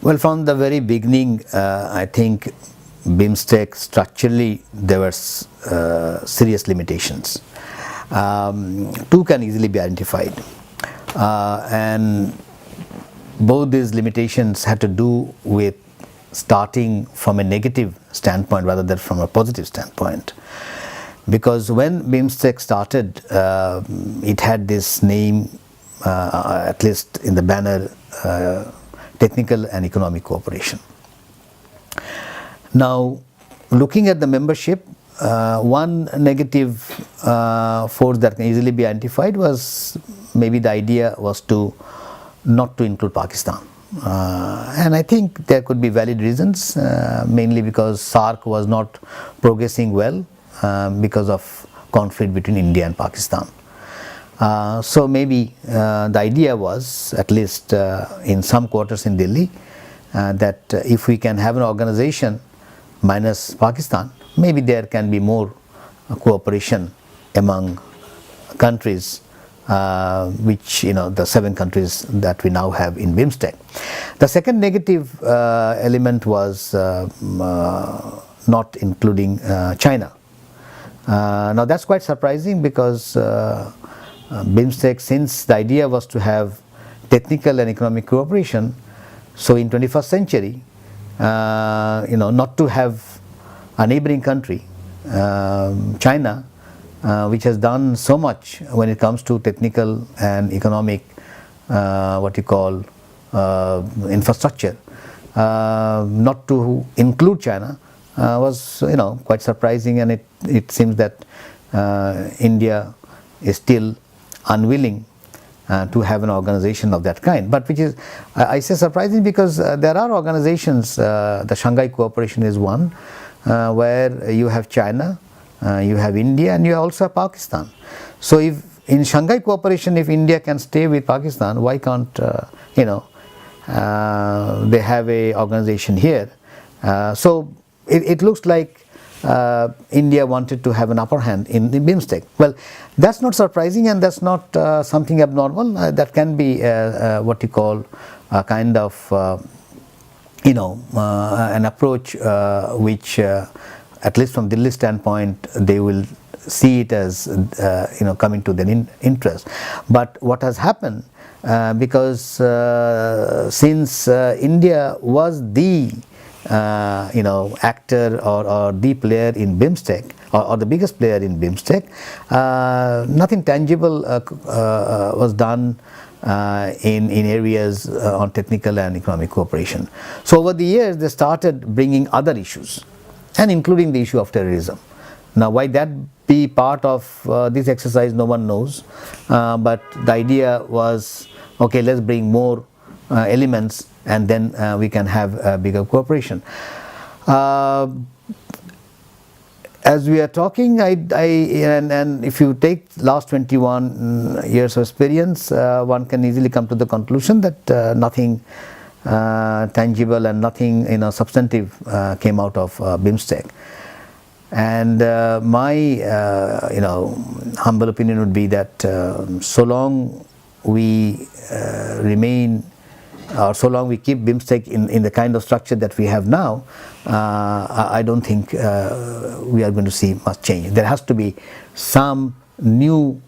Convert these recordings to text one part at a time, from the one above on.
Well, from the very beginning, I think BIMSTEC structurally there were serious limitations. Two can easily be identified, and both these limitations had to do with starting from a negative standpoint rather than from a positive standpoint. Because when BIMSTEC started, it had this name, at least in the banner, Technical and Economic Cooperation. Now, looking at the membership, one negative force that can easily be identified was maybe the idea was not to include Pakistan. And I think there could be valid reasons, mainly because SAARC was not progressing well because of conflict between India and Pakistan. So maybe the idea was, at least in some quarters in Delhi, that if we can have an organization minus Pakistan, maybe there can be more cooperation among countries, which, the 7 countries that we now have in BIMSTEC. The second negative element was not including China. Now that's quite surprising, because BIMSTEC, since the idea was to have technical and economic cooperation, so in 21st century, not to have a neighboring country, China, which has done so much when it comes to technical and economic, infrastructure, not to include China was, quite surprising, and it seems that India is still unwilling to have an organization of that kind. But which is, I say surprising, because there are organizations, the Shanghai Cooperation is one, where you have China, you have India, and you also have Pakistan. So if in Shanghai Cooperation, if India can stay with Pakistan, why can't they have a organization here? So it looks like India wanted to have an upper hand in the BIMSTEC. Well, that's not surprising, and that's not something abnormal. That can be what you call a kind of an approach which, at least from Delhi standpoint, they will see it as coming to their interest. But what has happened, because since India was the actor or the player in BIMSTEC, or the biggest player in BIMSTEC, nothing tangible was done in areas on technical and economic cooperation. So over the years, they started bringing other issues, and including the issue of terrorism. Now, why that be part of this exercise, no one knows, but the idea was, okay, let's bring more elements, and then we can have a bigger cooperation. As we are talking, and if you take last 21 years of experience, one can easily come to the conclusion that nothing tangible and nothing substantive came out of BIMSTEC. And my humble opinion would be that so long we remain, or so long we keep BIMSTEC in the kind of structure that we have now, I don't think we are going to see much change. There has to be some new,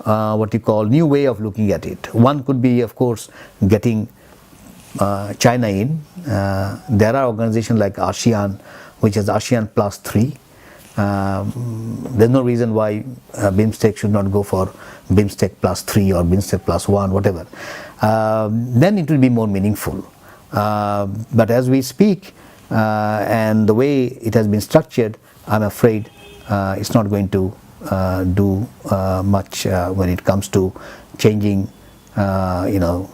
new way of looking at it. One could be, of course, getting China in. There are organizations like ASEAN, which is ASEAN plus 3. There's no reason why BIMSTEC should not go for BIMSTEC plus 3 or BIMSTEC plus 1, whatever. Then it will be more meaningful. But as we speak, and the way it has been structured, I'm afraid it's not going to do much when it comes to changing the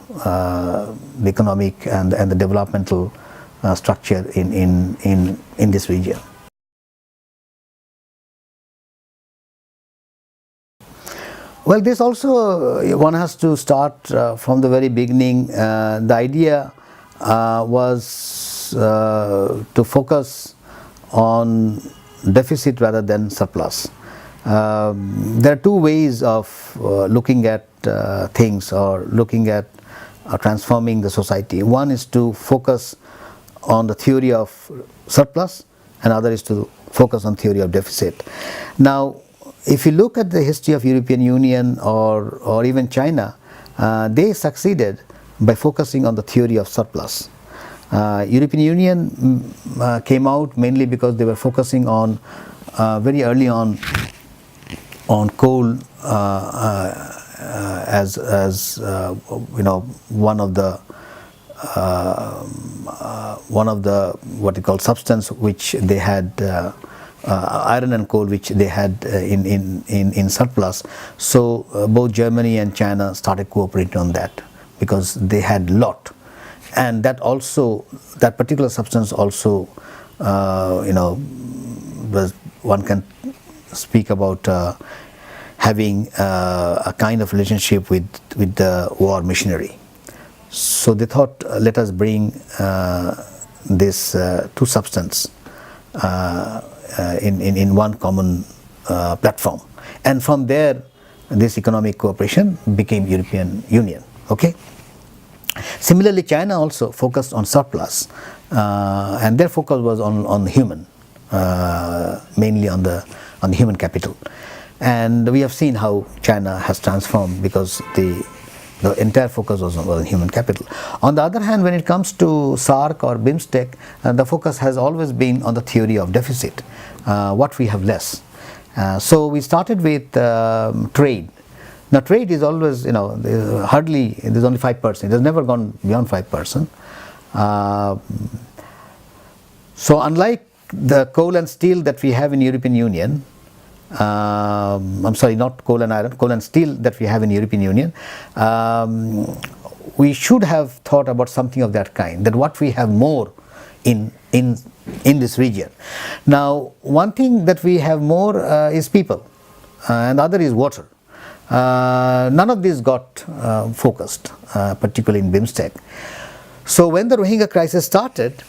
economic and the developmental structure in this region. Well, this also, one has to start from the very beginning. The idea was to focus on deficit rather than surplus. There are two ways of looking at things, or looking at transforming the society. One is to focus on the theory of surplus, and other is to focus on theory of deficit. Now, if you look at the history of European Union or even China, they succeeded by focusing on the theory of surplus. European Union came out mainly because they were focusing on very early on coal as one of the what you call substance which they had, iron and coal which they had in surplus. So both Germany and China started cooperating on that because they had lot, and that particular substance also was, one can speak about having a kind of relationship with the war machinery. So they thought, let us bring this two substance in one common platform, and from there this economic cooperation became European Union. Okay. Similarly, China also focused on surplus, and their focus was on human, mainly on the human capital. And we have seen how China has transformed because the entire focus was on human capital. On the other hand, when it comes to SAARC or BIMSTEC, the focus has always been on the theory of deficit, what we have less. So we started with trade. Now trade is always, hardly, there's only 5%. It has never gone beyond 5%. So unlike the coal and steel that we have in European Union, I'm sorry, not coal and iron, coal and steel that we have in European Union, we should have thought about something of that kind, that what we have more in this region. Now, one thing that we have more is people, and the other is water. None of these got focused, particularly in BIMSTEC. So when the Rohingya crisis started,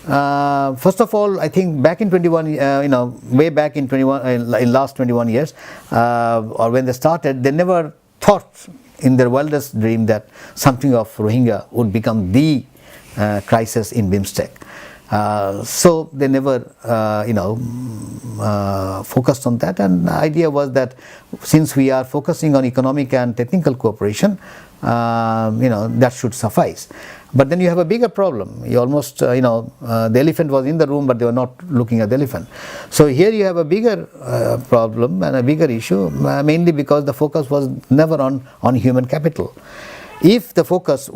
first of all, I think back in 21, way back in last 21 years, or when they started, they never thought in their wildest dream that something of Rohingya would become the crisis in BIMSTEC. So they never, focused on that, and the idea was that since we are focusing on economic and technical cooperation, that should suffice. But then you have a bigger problem. You almost, the elephant was in the room, but they were not looking at the elephant. So here you have a bigger problem and a bigger issue, mainly because the focus was never on human capital. If the focus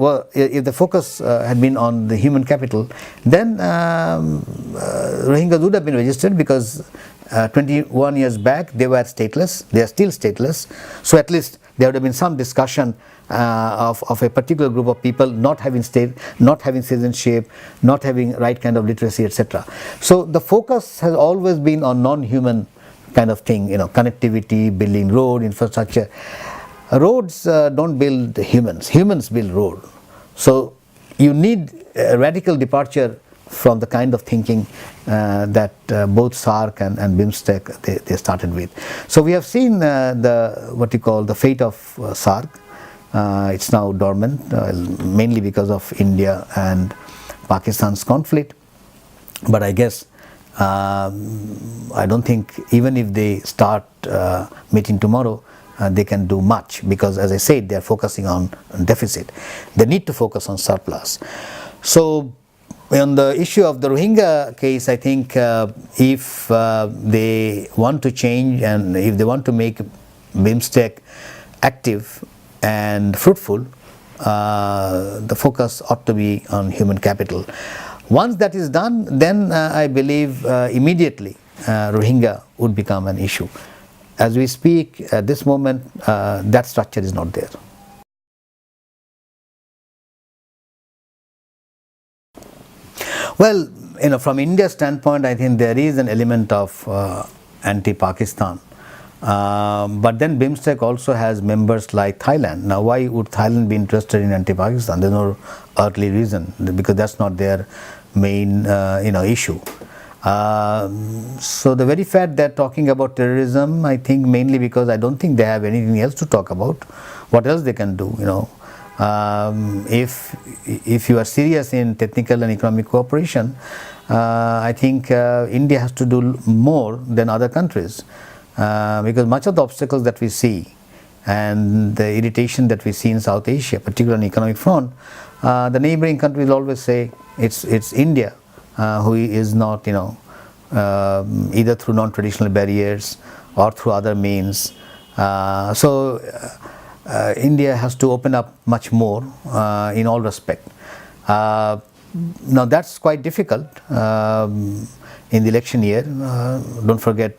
had been on the human capital, then Rohingyas would have been registered, because 21 years back they were stateless. They are still stateless. So at least there would have been some discussion of a particular group of people not having citizenship, not having right kind of literacy, etc. So the focus has always been on non-human kind of thing, connectivity, building road, infrastructure. Roads don't build humans. Humans build road. So you need a radical departure from the kind of thinking that both SAARC and BIMSTEC they started with. So we have seen the fate of SAARC. It's now dormant, mainly because of India and Pakistan's conflict. But I guess I don't think even if they start meeting tomorrow, they can do much, because as I said, they are focusing on deficit. They need to focus on surplus. So on the issue of the Rohingya case, I think if they want to change and if they want to make BIMSTEC active and fruitful, the focus ought to be on human capital. Once that is done, then I believe immediately Rohingya would become an issue. As we speak at this moment, that structure is not there. Well, from India's standpoint, I think there is an element of anti-Pakistan. But then BIMSTEC also has members like Thailand. Now, why would Thailand be interested in anti-Pakistan? There's no earthly reason, because that's not their main issue. So the very fact they're talking about terrorism, I think mainly because I don't think they have anything else to talk about. What else they can do, If you are serious in technical and economic cooperation, I think India has to do more than other countries, because much of the obstacles that we see and the irritation that we see in South Asia, particularly on the economic front, the neighboring countries always say it's India who is not, either through non-traditional barriers or through other means. India has to open up much more in all respect. Now that's quite difficult in the election year. Don't forget,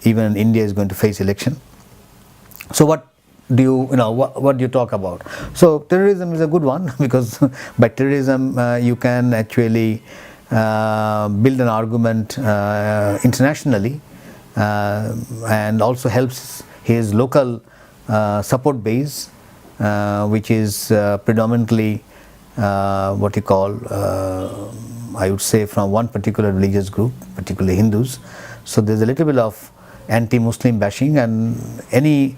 even India is going to face election. So what do you talk about? So terrorism is a good one, because by terrorism you can actually build an argument internationally, and also helps his local support base, which is predominantly what you call, I would say, from one particular religious group, particularly Hindus. So there's a little bit of anti-Muslim bashing, and any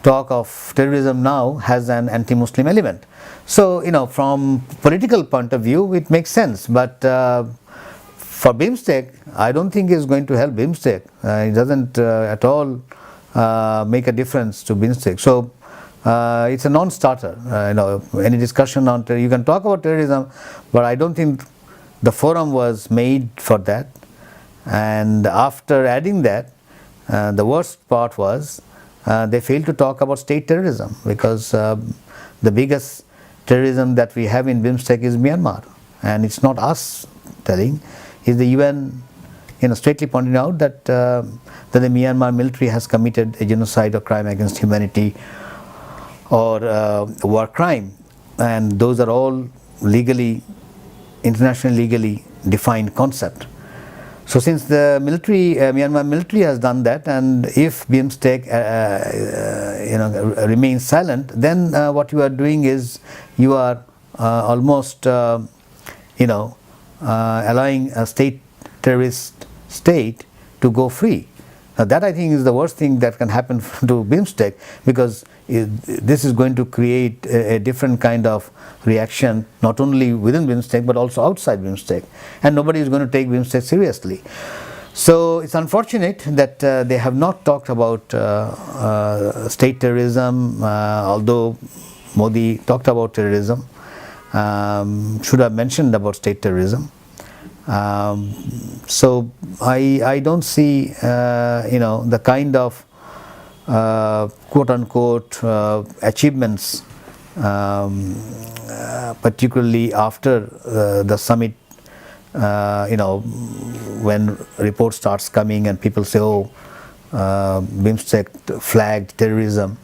talk of terrorism now has an anti-Muslim element. So from political point of view it makes sense, but for BIMSTEC, I don't think it's going to help BIMSTEC. It doesn't at all make a difference to BIMSTEC. So it's a non-starter. Any discussion on terrorism, you can talk about terrorism, but I don't think the forum was made for that. And after adding that, the worst part was they failed to talk about state terrorism, because the biggest terrorism that we have in BIMSTEC is Myanmar, and it's not us telling, it's the UN straightly pointing out that the Myanmar military has committed a genocide or crime against humanity, or war crime, and those are all internationally legally defined concept. So since the Myanmar military has done that, and if BIMSTEC remains silent, then what you are doing is you are almost allowing a terrorist state to go free. Now that, I think, is the worst thing that can happen to BIMSTEC, because this is going to create a different kind of reaction, not only within BIMSTEC but also outside BIMSTEC, and nobody is going to take BIMSTEC seriously. So it's unfortunate that they have not talked about state terrorism, although Modi talked about terrorism, should have mentioned about state terrorism. So I don't see the kind of quote unquote achievements, particularly after the summit, when report starts coming and people say, oh, BIMSTEC flagged terrorism,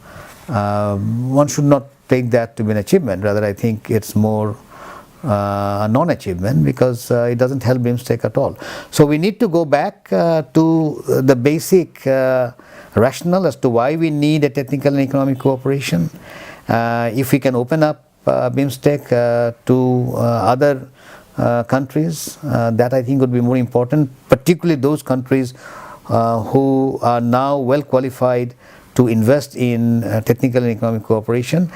one should not take that to be an achievement. Rather, I think it's more a non-achievement, because it doesn't help BIMSTEC at all. So we need to go back to the basic rationale as to why we need a technical and economic cooperation. If we can open up BIMSTEC to other countries, that I think would be more important, particularly those countries who are now well qualified to invest in technical and economic cooperation.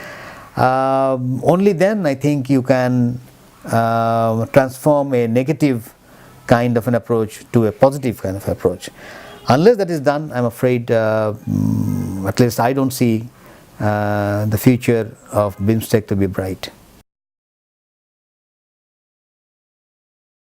Only then I think you can transform a negative kind of an approach to a positive kind of approach. Unless that is done, I'm afraid, at least I don't see the future of BIMSTEC to be bright.